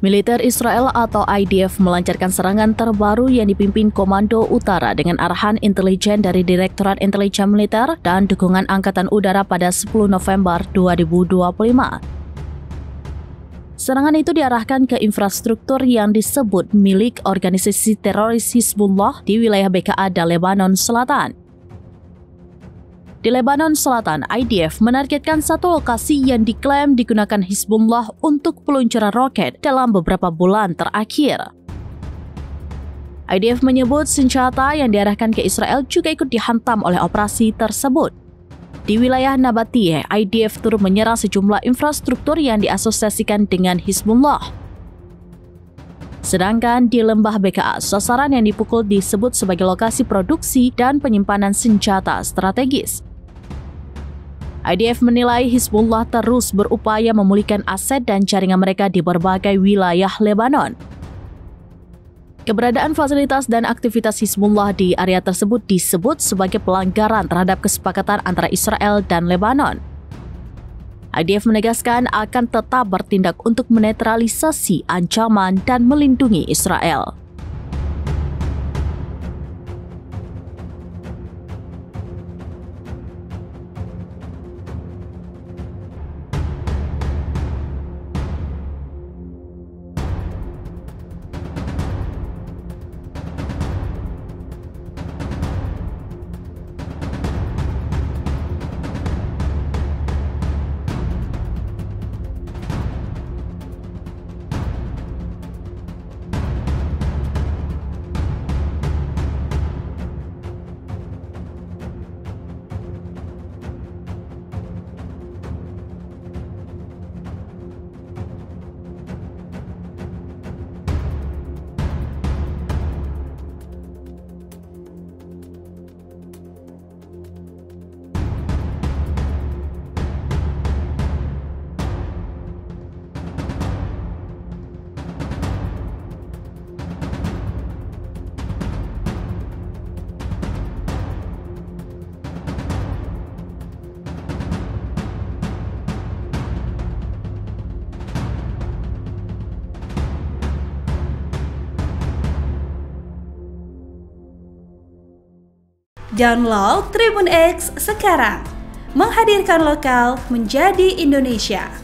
Militer Israel atau IDF melancarkan serangan terbaru yang dipimpin Komando Utara dengan arahan intelijen dari Direktorat Intelijen Militer dan dukungan Angkatan Udara pada 10 November 2025. Serangan itu diarahkan ke infrastruktur yang disebut milik organisasi teroris Hizbullah di wilayah BKA dan Lebanon Selatan. Di Lebanon Selatan, IDF menargetkan satu lokasi yang diklaim digunakan Hizbullah untuk peluncuran roket dalam beberapa bulan terakhir. IDF menyebut senjata yang diarahkan ke Israel juga ikut dihantam oleh operasi tersebut. Di wilayah Nabatiyeh, IDF turut menyerang sejumlah infrastruktur yang diasosiasikan dengan Hizbullah. Sedangkan di lembah BKA, sasaran yang dipukul disebut sebagai lokasi produksi dan penyimpanan senjata strategis. IDF menilai Hizbullah terus berupaya memulihkan aset dan jaringan mereka di berbagai wilayah Lebanon. Keberadaan fasilitas dan aktivitas Hizbullah di area tersebut disebut sebagai pelanggaran terhadap kesepakatan antara Israel dan Lebanon. IDF menegaskan akan tetap bertindak untuk menetralisasi ancaman dan melindungi Israel. Download Tribun X sekarang, menghadirkan lokal menjadi Indonesia.